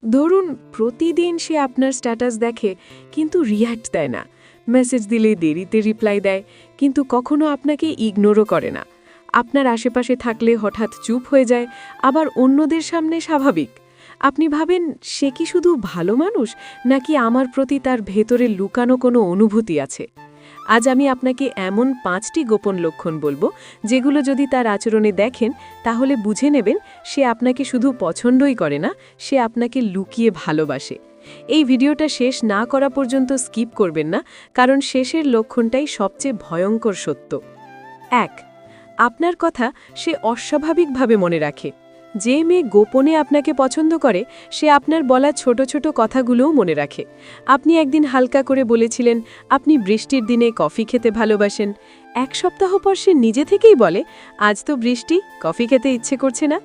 ধরুন প্রতিদিন সে আপনার স্ট্যাটাস দেখে কিন্তু রিয়্যাক্ট দেয় না, মেসেজ দিলে দেরিতে রিপ্লাই দেয়, কিন্তু কখনো আপনাকে ইগনোরও করে না। আপনার আশেপাশে থাকলে হঠাৎ চুপ হয়ে যায়, আবার অন্যদের সামনে স্বাভাবিক। আপনি ভাবেন সে কি শুধু ভালো মানুষ, নাকি আমার প্রতি তার ভেতরে লুকানো কোনো অনুভূতি আছে? আজ আমি আপনাকে এমন 5টি গোপন লক্ষণ বলবো, যেগুলো যদি তার আচরণে দেখেন তাহলে বুঝে নেবেন সে আপনাকে শুধু পছন্দই করে না, সে আপনাকে লুকিয়ে ভালোবাসে। এই ভিডিওটা শেষ না করা পর্যন্ত স্কিপ করবেন না, কারণ শেষের লক্ষণটাই সবচেয়ে ভয়ঙ্কর সত্য। 1. আপনার কথা সে অস্বাভাবিকভাবে মনে রাখে। যে মেয়ে গোপনে আপনাকে পছন্দ করে সে আপনার বলা ছোট ছোট কথাগুলোও মনে রাখে। আপনি একদিন হালকা করে বলেছিলেন আপনি বৃষ্টির দিনে কফি খেতে ভালোবাসেন। 1 সপ্তাহ পর সে নিজে থেকেই বলে আজ তো বৃষ্টি, কফি খেতে ইচ্ছে করছে না।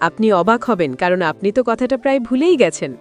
আপনি অবাক হবেন, কারণ আপনি তো কথাটা প্রায় ভুলেই গেছেন।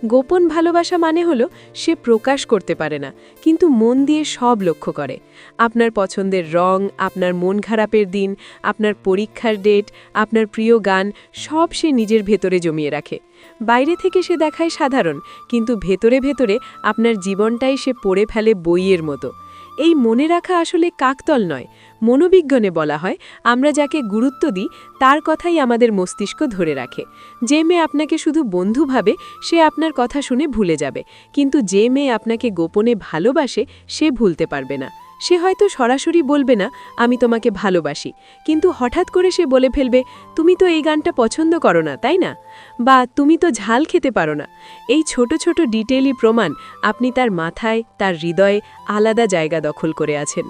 গোপন ভালোবাসা মানে হলো সে প্রকাশ করতে পারে না, কিন্তু মন দিয়ে সব লক্ষ্য করে। আপনার পছন্দের রং, আপনার মন খারাপের দিন, আপনার পরীক্ষার ডেট, আপনার প্রিয় গান, সব সে নিজের ভেতরে জমিয়ে রাখে। বাইরে থেকে সে দেখায় সাধারণ, কিন্তু ভেতরে ভেতরে আপনার জীবনটাই সে পড়ে ফেলে বইয়ের মতো। এই মনে রাখা আসলে কাকতল নয়, মনোবিজ্ঞানে বলা হয় আমরা যাকে গুরুত্ব দিই তার কথাই আমাদের মস্তিষ্ক ধরে রাখে। যে মেয়ে আপনাকে শুধু বন্ধু ভাবে সে আপনার কথা শুনে ভুলে যাবে, কিন্তু যে মেয়ে আপনাকে গোপনে ভালোবাসে সে ভুলতে পারবে না। সে হয়তো সরাসরি বলবে না আমি তোমাকে ভালোবাসি, কিন্তু হঠাৎ করে সে বলে ফেলবে তুমি তো এই গানটা পছন্দ করো না, তাই না? বা তুমি তো ঝাল খেতে পারো না। এই ছোট ছোট ডিটেইলই প্রমাণ আপনি তার মাথায়, তার হৃদয়ে আলাদা জায়গা দখল করে আছেন।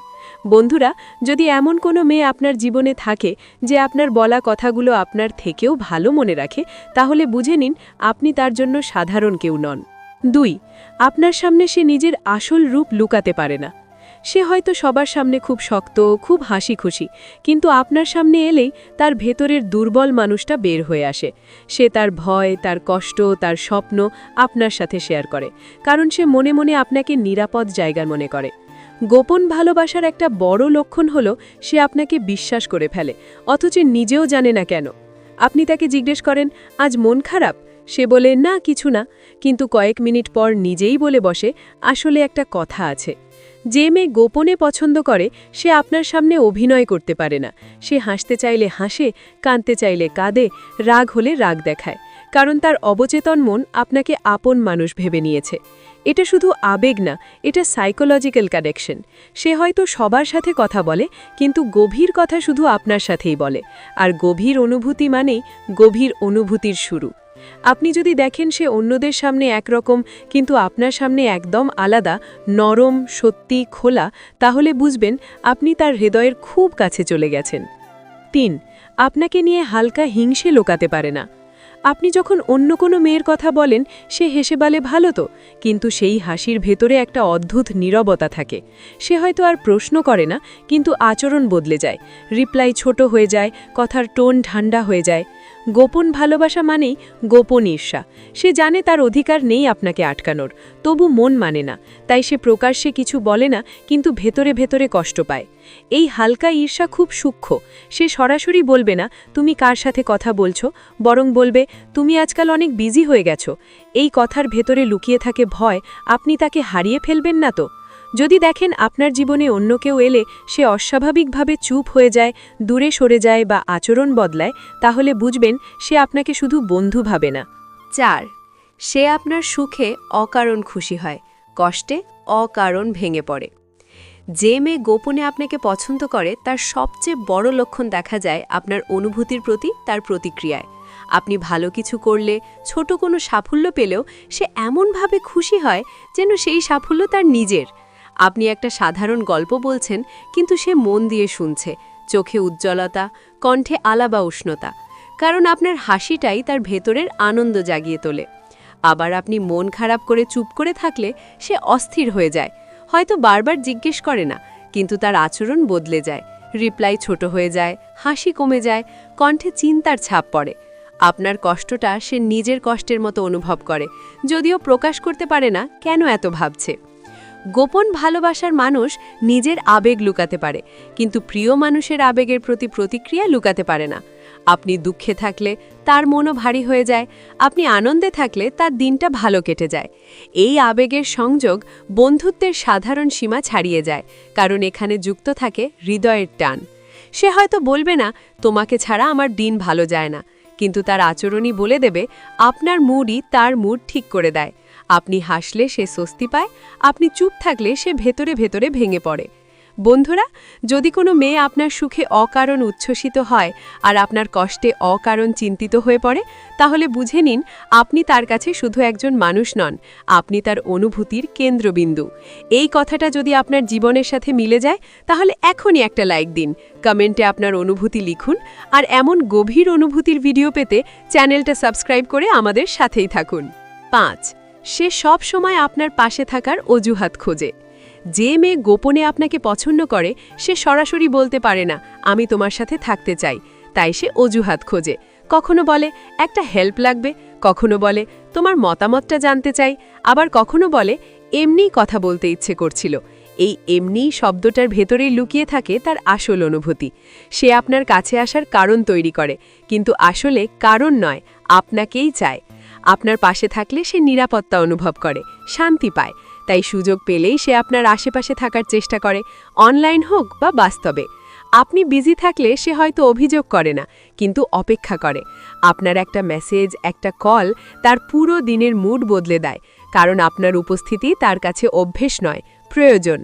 বন্ধুরা, যদি এমন কোনো মেয়ে আপনার জীবনে থাকে যে আপনার বলা কথাগুলো আপনার থেকেও ভালো মনে রাখে, তাহলে বুঝে নিন আপনি তার জন্য সাধারণ কেউ নন। 2. আপনার সামনে সে নিজের আসল রূপ লুকাতে পারে না। সে হয়তো সবার সামনে খুব শক্ত, খুব হাসি খুশি, কিন্তু আপনার সামনে এলেই তার ভেতরের দুর্বল মানুষটা বের হয়ে আসে। সে তার ভয়, তার কষ্ট, তার স্বপ্ন আপনার সাথে শেয়ার করে, কারণ সে মনে মনে আপনাকে নিরাপদ জায়গা মনে করে। গোপন ভালোবাসার একটা বড় লক্ষণ হলো সে আপনাকে বিশ্বাস করে ফেলে, অথচ নিজেও জানে না কেন। আপনি তাকে জিজ্ঞেস করেন আজ মন খারাপ, সে বলে না কিছু না, কিন্তু কয়েক মিনিট পর নিজেই বলে বসে আসলে একটা কথা আছে। যে মেয়ে গোপনে পছন্দ করে সে আপনার সামনে অভিনয় করতে পারে না। সে হাসতে চাইলে হাসে, কাঁদতে চাইলে কাঁদে, রাগ হলে রাগ দেখায়, কারণ তার অবচেতন মন আপনাকে আপন মানুষ ভেবে নিয়েছে। এটা শুধু আবেগ না, এটা সাইকোলজিক্যাল কানেকশন। সে হয়তো সবার সাথে কথা বলে, কিন্তু গভীর কথা শুধু আপনার সাথেই বলে, আর গভীর অনুভূতি মানেই গভীর অনুভূতির শুরু। আপনি যদি দেখেন সে অন্যদের সামনে একরকম, কিন্তু আপনার সামনে একদম আলাদা, নরম, সত্যি, খোলা, তাহলে বুঝবেন আপনি তার হৃদয়ের খুব কাছে চলে গেছেন। 3. আপনাকে নিয়ে হালকা হিংসে লোকাতে পারে না। আপনি যখন অন্য কোনো মেয়ের কথা বলেন সে হেসে বলে ভালো তো, কিন্তু সেই হাসির ভেতরে একটা অদ্ভুত নীরবতা থাকে। সে হয়তো আর প্রশ্ন করে না, কিন্তু আচরণ বদলে যায়, রিপ্লাই ছোট হয়ে যায়, কথার টোন ঠান্ডা হয়ে যায়। গোপন ভালোবাসা মানেই গোপন ঈর্ষা। সে জানে তার অধিকার নেই আপনাকে আটকানোর, তবু মন মানে না, তাই সে প্রকাশ্যে কিছু বলে না, কিন্তু ভেতরে ভেতরে কষ্ট পায়। এই হালকা ঈর্ষা খুব সূক্ষ্ম। সে সরাসরি বলবে না তুমি কার সাথে কথা বলছো, বরং বলবে তুমি আজকাল অনেক বিজি হয়ে গেছো। এই কথার ভেতরে লুকিয়ে থাকে ভয় আপনি তাকে হারিয়ে ফেলবেন না তো। যদি দেখেন আপনার জীবনে অন্য কেউ এলে সে অস্বাভাবিকভাবে চুপ হয়ে যায়, দূরে সরে যায় বা আচরণ বদলায়, তাহলে বুঝবেন সে আপনাকে শুধু বন্ধু ভাবে না। 4. সে আপনার সুখে অকারণ খুশি হয়, কষ্টে অকারণ ভেঙে পড়ে। যে মেয়ে গোপনে আপনাকে পছন্দ করে তার সবচেয়ে বড় লক্ষণ দেখা যায় আপনার অনুভূতির প্রতি তার প্রতিক্রিয়ায়। আপনি ভালো কিছু করলে, ছোট কোনো সাফল্য পেলেও সে এমনভাবে খুশি হয় যেন সেই সাফল্য তার নিজের। আপনি একটা সাধারণ গল্প বলছেন, কিন্তু সে মন দিয়ে শুনছে, চোখে উজ্জ্বলতা, কণ্ঠে আলাবা উষ্ণতা, কারণ আপনার হাসিটাই তার ভেতরের আনন্দ জাগিয়ে তোলে। আবার আপনি মন খারাপ করে চুপ করে থাকলে সে অস্থির হয়ে যায়, হয়তো বারবার জিজ্ঞেস করে না, কিন্তু তার আচরণ বদলে যায়, রিপ্লাই ছোট হয়ে যায়, হাসি কমে যায়, কণ্ঠে চিন্তার ছাপ পড়ে। আপনার কষ্টটা সে নিজের কষ্টের মতো অনুভব করে, যদিও প্রকাশ করতে পারে না কেন এত ভাবছে। গোপন ভালোবাসার মানুষ নিজের আবেগ লুকাতে পারে, কিন্তু প্রিয় মানুষের আবেগের প্রতি প্রতিক্রিয়া লুকাতে পারে না। আপনি দুঃখে থাকলে তার মনও ভারী হয়ে যায়, আপনি আনন্দে থাকলে তার দিনটা ভালো কেটে যায়। এই আবেগের সংযোগ বন্ধুত্বের সাধারণ সীমা ছাড়িয়ে যায়, কারণ এখানে যুক্ত থাকে হৃদয়ের টান। সে হয়তো বলবে না, তোমাকে ছাড়া আমার দিন ভালো যায় না, কিন্তু তার আচরণই বলে দেবে আপনার মুডই তার মুড ঠিক করে দেয়। আপনি হাসলে সে স্বস্তি পায়, আপনি চুপ থাকলে সে ভেতরে ভেতরে ভেঙে পড়ে। বন্ধুরা, যদি কোনো মেয়ে আপনার সুখে অকারণ উচ্ছ্বসিত হয় আর আপনার কষ্টে অকারণ চিন্তিত হয়ে পড়ে, তাহলে বুঝে নিন আপনি তার কাছে শুধু একজন মানুষ নন, আপনি তার অনুভূতির কেন্দ্রবিন্দু। এই কথাটা যদি আপনার জীবনের সাথে মিলে যায়, তাহলে এখনই একটা লাইক দিন, কমেন্টে আপনার অনুভূতি লিখুন, আর এমন গভীর অনুভূতির ভিডিও পেতে চ্যানেলটা সাবস্ক্রাইব করে আমাদের সাথেই থাকুন। 5. সে সব সময় আপনার পাশে থাকার অজুহাত খোঁজে। যে মেয়ে গোপনে আপনাকে পছন্দ করে, সে সরাসরি বলতে পারে না আমি তোমার সাথে থাকতে চাই, তাই সে অজুহাত খোঁজে। কখনো বলে একটা হেল্প লাগবে, কখনো বলে তোমার মতামতটা জানতে চাই, আবার কখনো বলে এমনিই কথা বলতে ইচ্ছে করছিল। এই এমনিই শব্দটার ভেতরেই লুকিয়ে থাকে তার আসল অনুভূতি। সে আপনার কাছে আসার কারণ তৈরি করে, কিন্তু আসলে কারণ নয়, আপনাকেই চায়। আপনার পাশে থাকলে সে নিরাপত্তা অনুভব করে, শান্তি পায়, তাই সুযোগ পেলেই সে আপনার আশেপাশে থাকার চেষ্টা করে, অনলাইন হোক বা বাস্তবে। আপনি বিজি থাকলে সে হয়তো অভিযোগ করে না, কিন্তু অপেক্ষা করে। আপনার একটা মেসেজ, একটা কল তার পুরো দিনের মুড বদলে দেয়, কারণ আপনার উপস্থিতি তার কাছে অভ্যেস নয়, প্রয়োজন।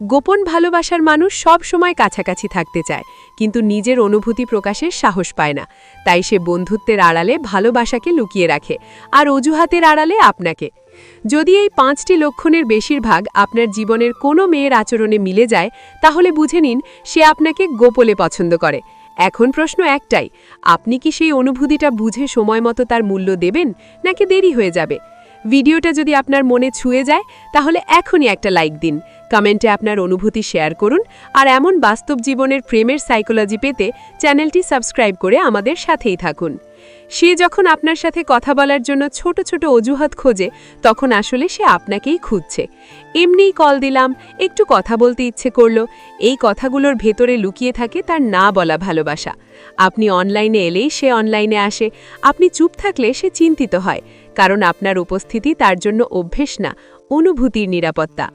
গোপন ভালোবাসার মানুষ সব সময় কাছাকাছি থাকতে চায়, কিন্তু নিজের অনুভূতি প্রকাশের সাহস পায় না, তাই সে বন্ধুত্বের আড়ালে ভালোবাসাকে লুকিয়ে রাখে, আর অজুহাতের আড়ালে আপনাকে। যদি এই 5টি লক্ষণের বেশিরভাগ আপনার জীবনের কোনো মেয়ের আচরণে মিলে যায়, তাহলে বুঝে নিন সে আপনাকে গোপনে পছন্দ করে। এখন প্রশ্ন একটাই, আপনি কি সেই অনুভূতিটা বুঝে সময় মতো তার মূল্য দেবেন, নাকি দেরি হয়ে যাবে? ভিডিওটা যদি আপনার মনে ছুঁয়ে যায়, তাহলে এখনই একটা লাইক দিন, কমেন্টে আপনার অনুভূতি শেয়ার করুন, আর এমন বাস্তব জীবনের প্রেমের সাইকোলজি পেতে চ্যানেলটি সাবস্ক্রাইব করে আমাদের সাথেই থাকুন। সে যখন আপনার সাথে কথা বলার জন্য ছোট ছোট অজুহাত খোঁজে, তখন আসলে সে আপনাকেই খুঁজছে। এমনিই কল দিলাম, একটু কথা বলতে ইচ্ছে করলো, এই কথাগুলোর ভেতরে লুকিয়ে থাকে তার না বলা ভালোবাসা। আপনি অনলাইনে এলেই সে অনলাইনে আসে, আপনি চুপ থাকলে সে চিন্তিত হয়, কারণ আপনার উপস্থিতি তার জন্য অভ্যেস না, অনুভূতির নিরাপত্তা।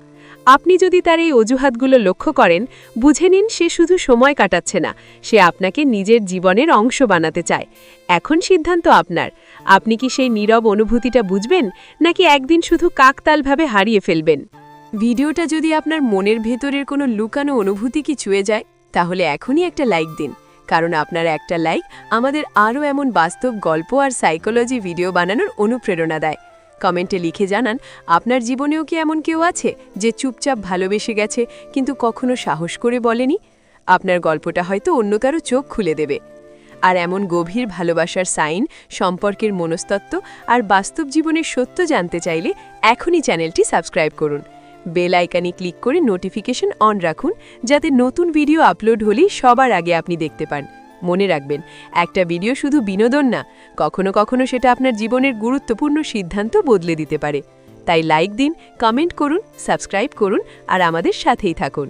আপনি যদি তার এই অজুহাতগুলো লক্ষ্য করেন, বুঝে নিন সে শুধু সময় কাটাচ্ছে না, সে আপনাকে নিজের জীবনের অংশ বানাতে চায়। এখন সিদ্ধান্ত আপনার, আপনি কি সেই নীরব অনুভূতিটা বুঝবেন, নাকি একদিন শুধু কাকতালভাবে হারিয়ে ফেলবেন? ভিডিওটা যদি আপনার মনের ভেতরের কোনো লুকানো অনুভূতি কি ছুঁয়ে যায়, তাহলে এখনই একটা লাইক দিন, কারণ আপনার একটা লাইক আমাদের আরও এমন বাস্তব গল্প আর সাইকোলজি ভিডিও বানানোর অনুপ্রেরণা দেয়। কমেন্টে লিখে জানান আপনার জীবনেও কি এমন কেউ আছে যে চুপচাপ ভালোবেসে গেছে কিন্তু কখনো সাহস করে বলেনি। আপনার গল্পটা হয়তো অন্য কারো চোখ খুলে দেবে। আর এমন গভীর ভালোবাসার সাইন, সম্পর্কের মনস্তত্ত্ব আর বাস্তব জীবনের সত্য জানতে চাইলে এখনই চ্যানেলটি সাবস্ক্রাইব করুন। বেল আইকনে ক্লিক করে নোটিফিকেশন অন রাখুন, যাতে নতুন ভিডিও আপলোড হলেই সবার আগে আপনি দেখতে পান। মনে রাখবেন, একটা ভিডিও শুধু বিনোদন না, কখনো কখনো সেটা আপনার জীবনের গুরুত্বপূর্ণ সিদ্ধান্ত বদলে দিতে পারে। তাই লাইক দিন, কমেন্ট করুন, সাবস্ক্রাইব করুন আর আমাদের সাথেই থাকুন।